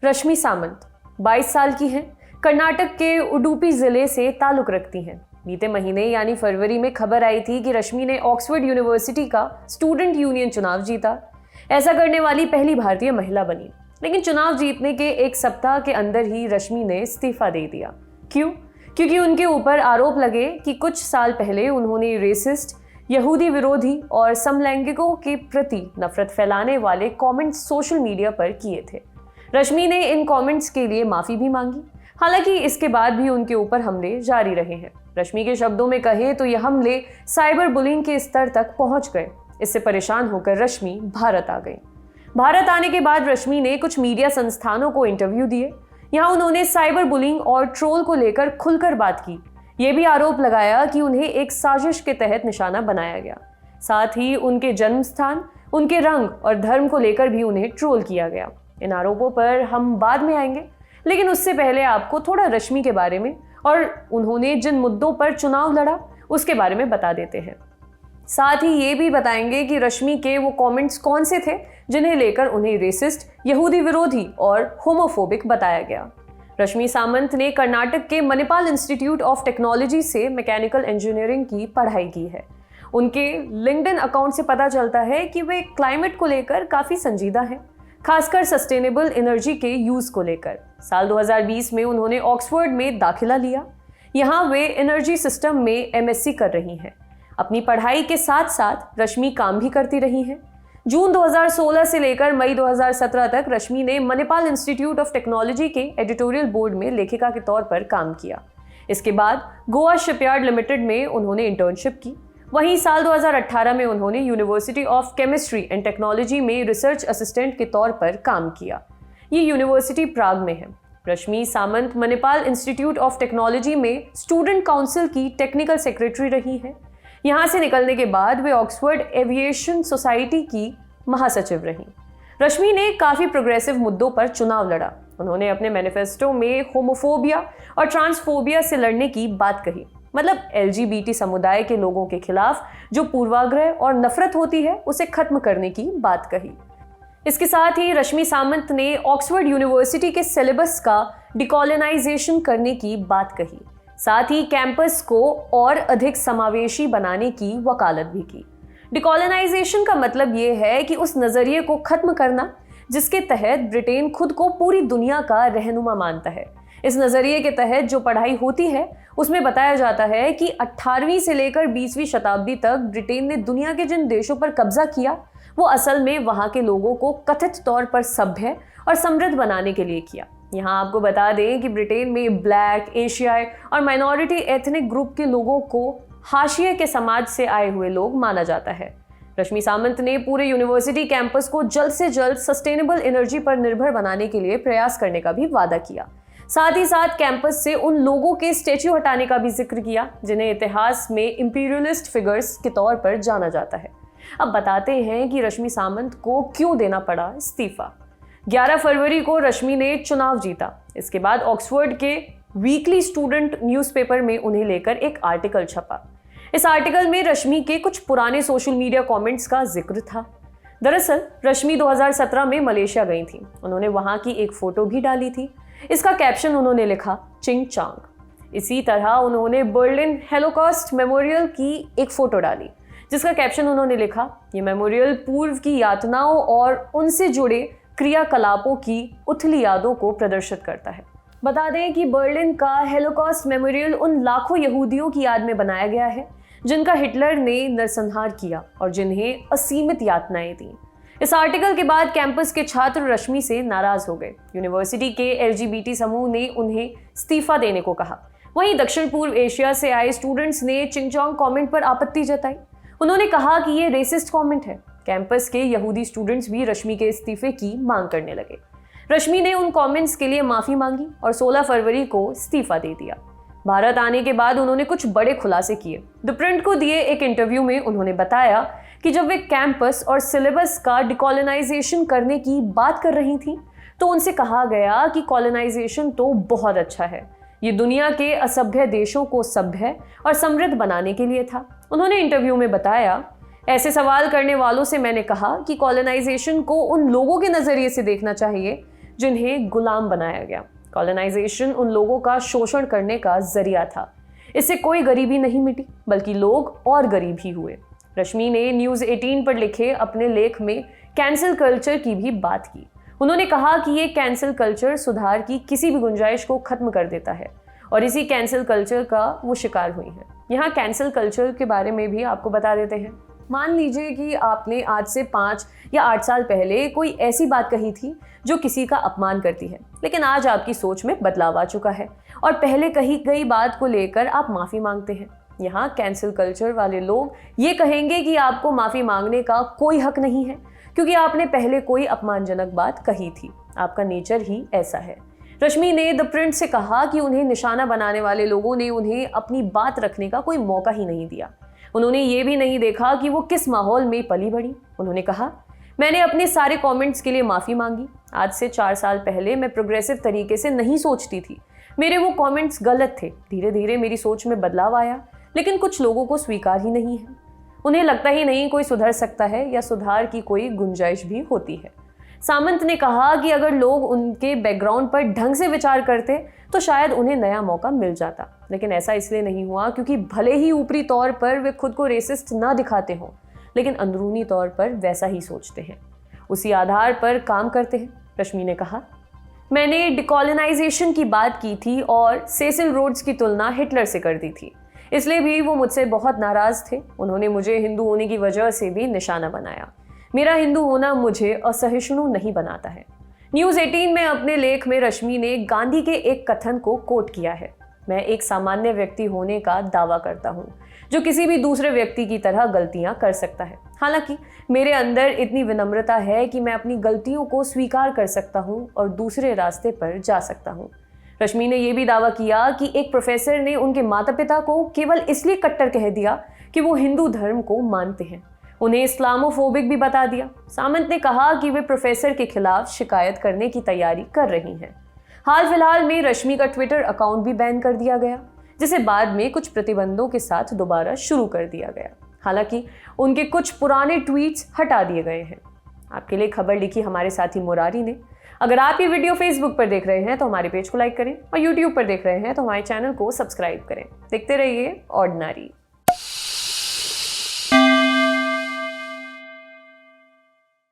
रश्मि सामंत 22 साल की हैं, कर्नाटक के उडुपी जिले से ताल्लुक रखती हैं। बीते महीने यानी फरवरी में खबर आई थी कि रश्मि ने ऑक्सफोर्ड यूनिवर्सिटी का स्टूडेंट यूनियन चुनाव जीता। ऐसा करने वाली पहली भारतीय महिला बनी। लेकिन चुनाव जीतने के एक सप्ताह के अंदर ही रश्मि ने इस्तीफा दे दिया। क्यों? क्योंकि उनके ऊपर आरोप लगे कि कुछ साल पहले उन्होंने रेसिस्ट, यहूदी विरोधी और समलैंगिकों के प्रति नफरत फैलाने वाले कमेंट्स सोशल मीडिया पर किए थे। रश्मि ने इन कमेंट्स के लिए माफी भी मांगी। हालांकि इसके बाद भी उनके ऊपर हमले जारी रहे हैं। रश्मि के शब्दों में कहें तो यह हमले साइबर बुलिंग के स्तर तक पहुंच गए। इससे परेशान होकर रश्मि भारत आ गई। भारत आने के बाद रश्मि ने कुछ मीडिया संस्थानों को इंटरव्यू दिए। यहाँ उन्होंने साइबर बुलिंग और ट्रोल को लेकर खुलकर बात की। ये भी आरोप लगाया कि उन्हें एक साजिश के तहत निशाना बनाया गया। साथ ही उनके जन्म स्थान, उनके रंग और धर्म को लेकर भी उन्हें ट्रोल किया गया। इन आरोपों पर हम बाद में आएंगे, लेकिन उससे पहले आपको थोड़ा रश्मि के बारे में और उन्होंने जिन मुद्दों पर चुनाव लड़ा उसके बारे में बता देते हैं। साथ ही ये भी बताएंगे कि रश्मि के वो कमेंट्स कौन से थे जिन्हें लेकर उन्हें रेसिस्ट, यहूदी विरोधी और होमोफोबिक बताया गया। रश्मि सामंत ने कर्नाटक के मणिपाल इंस्टीट्यूट ऑफ टेक्नोलॉजी से मैकेनिकल इंजीनियरिंग की पढ़ाई की है। उनके लिंक्डइन अकाउंट से पता चलता है कि वे क्लाइमेट को लेकर काफ़ी संजीदा हैं, खासकर सस्टेनेबल एनर्जी के यूज़ को लेकर। साल 2020 में उन्होंने ऑक्सफोर्ड में दाखिला लिया। यहाँ वे एनर्जी सिस्टम में एमएससी कर रही हैं। अपनी पढ़ाई के साथ साथ रश्मि काम भी करती रही हैं। जून 2016 से लेकर मई 2017 तक रश्मि ने मणिपाल इंस्टीट्यूट ऑफ टेक्नोलॉजी के एडिटोरियल बोर्ड में लेखिका के तौर पर काम किया। इसके बाद गोवा शिपयार्ड लिमिटेड में उन्होंने इंटर्नशिप की। वहीं साल 2018 में उन्होंने university of chemistry and technology में रिसर्च असिस्टेंट के तौर पर काम किया। ये यूनिवर्सिटी प्राग में है। रश्मि सामंत मणिपाल इंस्टीट्यूट ऑफ टेक्नोलॉजी में स्टूडेंट काउंसिल की टेक्निकल सेक्रेटरी रही है। यहाँ से निकलने के बाद वे ऑक्सफोर्ड एविएशन सोसाइटी की महासचिव रहीं। रश्मि ने काफ़ी प्रोग्रेसिव मुद्दों पर चुनाव लड़ा। उन्होंने अपने मैनिफेस्टो में होमोफोबिया और ट्रांसफोबिया से लड़ने की बात कही, मतलब LGBT समुदाय के लोगों के खिलाफ जो पूर्वाग्रह और नफरत होती है उसे खत्म करने की बात कही। इसके साथ ही रश्मि सामंत ने ऑक्सफोर्ड यूनिवर्सिटी के सिलेबस का डिकॉलोनाइजेशन करने की बात कही। साथ ही कैंपस को और अधिक समावेशी बनाने की वकालत भी की। डिकॉलोनाइजेशन का मतलब ये है कि उस नज़रिए को खत्म करना जिसके तहत ब्रिटेन खुद को पूरी दुनिया का रहनुमा मानता है। इस नज़रिए के तहत जो पढ़ाई होती है उसमें बताया जाता है कि 18वीं से लेकर 20वीं शताब्दी तक ब्रिटेन ने दुनिया के जिन देशों पर कब्जा किया वो असल में वहाँ के लोगों को कथित तौर पर सभ्य और समृद्ध बनाने के लिए किया। यहाँ आपको बता दें कि ब्रिटेन में ब्लैक, एशियाई और माइनॉरिटी एथनिक ग्रुप के लोगों को हाशिए के समाज से आए हुए लोग माना जाता है। रश्मि सामंत ने पूरे यूनिवर्सिटी कैंपस को जल्द से जल्द सस्टेनेबल एनर्जी पर निर्भर बनाने के लिए प्रयास करने का भी वादा किया। साथ ही साथ कैंपस से उन लोगों के स्टैच्यू हटाने का भी जिक्र किया जिन्हें इतिहास में इंपीरियलिस्ट फिगर्स के तौर पर जाना जाता है। अब बताते हैं कि रश्मि सामंत को क्यों देना पड़ा इस्तीफा। 11 फरवरी को रश्मि ने चुनाव जीता। इसके बाद ऑक्सफोर्ड के वीकली स्टूडेंट न्यूज़पेपर में उन्हें लेकर एक आर्टिकल छपा। इस आर्टिकल में रश्मि के कुछ पुराने सोशल मीडिया कमेंट्स का जिक्र था। दरअसल रश्मि 2017 में मलेशिया गई थी। उन्होंने वहां की एक फोटो भी डाली थी। इसका कैप्शन उन्होंने लिखा चिंग चांग। इसी तरह उन्होंने बर्लिन होलोकॉस्ट मेमोरियल की एक फोटो डाली जिसका कैप्शन उन्होंने लिखा, ये मेमोरियल पूर्व की यातनाओं और उनसे जुड़े क्रियाकलापों की उथली यादों को प्रदर्शित करता है। बता दें कि बर्लिन का होलोकॉस्ट मेमोरियल उन लाखों यहूदियों की याद में बनाया गया है जिनका हिटलर ने नरसंहार किया और जिन्हें असीमित यातनाएं दी। इस आर्टिकल के बाद कैंपस के छात्र रश्मि से नाराज हो गए। यूनिवर्सिटी के LGBT समूह ने उन्हें इस्तीफा देने को कहा। वहीं दक्षिण पूर्व एशिया से आए स्टूडेंट्स ने चिंगचोंग कमेंट पर आपत्ति जताई। उन्होंने कहा कि ये रेसिस्ट कमेंट है। कैंपस के यहूदी स्टूडेंट्स भी रश्मि के इस्तीफे की मांग करने लगे। रश्मि ने उन कमेंट्स के लिए माफी मांगी और 16 फरवरी को इस्तीफा दे दिया। भारत आने के बाद उन्होंने कुछ बड़े खुलासे किए। द प्रिंट को दिए एक इंटरव्यू में उन्होंने बताया कि जब वे कैंपस और सिलेबस का डिकॉलोनाइजेशन करने की बात कर रही थी तो उनसे कहा गया कि कॉलोनाइजेशन तो बहुत अच्छा है, ये दुनिया के असभ्य देशों को सभ्य और समृद्ध बनाने के लिए था। उन्होंने इंटरव्यू में बताया, ऐसे सवाल करने वालों से मैंने कहा कि कॉलोनाइजेशन को उन लोगों के नजरिए से देखना चाहिए जिन्हें गुलाम बनाया गया। कॉलोनाइजेशन उन लोगों का शोषण करने का जरिया था। इससे कोई गरीबी नहीं मिटी, बल्कि लोग और गरीब ही हुए। रश्मि ने न्यूज़ 18 पर लिखे अपने लेख में कैंसिल कल्चर की भी बात की। उन्होंने कहा कि ये कैंसिल कल्चर सुधार की किसी भी गुंजाइश को खत्म कर देता है और इसी कैंसिल कल्चर का वो शिकार हुई है। यहाँ कैंसिल कल्चर के बारे में भी आपको बता देते हैं। मान लीजिए कि आपने आज से 5 या 8 साल पहले कोई ऐसी बात कही थी जो किसी का अपमान करती है, लेकिन आज आपकी सोच में बदलाव आ चुका है और पहले कही गई बात को लेकर आप माफ़ी मांगते हैं। यहाँ कैंसिल कल्चर वाले लोग ये कहेंगे कि आपको माफ़ी मांगने का कोई हक नहीं है, क्योंकि आपने पहले कोई अपमानजनक बात कही थी। आपका नेचर ही ऐसा है। रश्मि ने द प्रिंट से कहा कि उन्हें निशाना बनाने वाले लोगों ने उन्हें अपनी बात रखने का कोई मौका ही नहीं दिया। उन्होंने ये भी नहीं देखा कि वो किस माहौल में पली बढ़ी। उन्होंने कहा, मैंने अपने सारे कमेंट्स के लिए माफ़ी मांगी। आज से 4 साल पहले मैं प्रोग्रेसिव तरीके से नहीं सोचती थी। मेरे वो कमेंट्स गलत थे। धीरे धीरे मेरी सोच में बदलाव आया, लेकिन कुछ लोगों को स्वीकार ही नहीं है। उन्हें लगता ही नहीं कोई सुधर सकता है या सुधार की कोई गुंजाइश भी होती है। सामंत ने कहा कि अगर लोग उनके बैकग्राउंड पर ढंग से विचार करते तो शायद उन्हें नया मौका मिल जाता, लेकिन ऐसा इसलिए नहीं हुआ क्योंकि भले ही ऊपरी तौर पर वे खुद को रेसिस्ट ना दिखाते हों, लेकिन अंदरूनी तौर पर वैसा ही सोचते हैं, उसी आधार पर काम करते हैं। रश्मि ने कहा, मैंने डिकॉलोनाइजेशन की बात की थी और सेसिल रोड्स की तुलना हिटलर से कर दी थी, इसलिए भी वो मुझसे बहुत नाराज थे। उन्होंने मुझे हिंदू होने की वजह से भी निशाना बनाया। मेरा हिंदू होना मुझे असहिष्णु नहीं बनाता है। न्यूज़ 18 में अपने लेख में रश्मि ने गांधी के एक कथन को कोट किया है, मैं एक सामान्य व्यक्ति होने का दावा करता हूँ जो किसी भी दूसरे व्यक्ति की तरह गलतियाँ कर सकता है। हालांकि मेरे अंदर इतनी विनम्रता है कि मैं अपनी गलतियों को स्वीकार कर सकता हूँ और दूसरे रास्ते पर जा सकता हूँ। रश्मि ने यह भी दावा किया कि एक प्रोफेसर ने उनके माता पिता को केवल इसलिए कट्टर कह दिया कि वो हिंदू धर्म को मानते हैं, उन्हें इस्लामोफोबिक भी बता दिया। सामंत ने कहा कि वे प्रोफेसर के खिलाफ शिकायत करने की तैयारी कर रही हैं। हाल फिलहाल में रश्मि का ट्विटर अकाउंट भी बैन कर दिया गया, जिसे बाद में कुछ प्रतिबंधों के साथ दोबारा शुरू कर दिया गया। हालांकि उनके कुछ पुराने ट्वीट्स हटा दिए गए हैं। आपके लिए खबर लिखी हमारे साथी मुरारी ने। अगर आप ये वीडियो फेसबुक पर देख रहे हैं तो हमारे पेज को लाइक करें और यूट्यूब पर देख रहे हैं तो हमारे चैनल को सब्सक्राइब करें। देखते रहिए ऑर्डिनरी।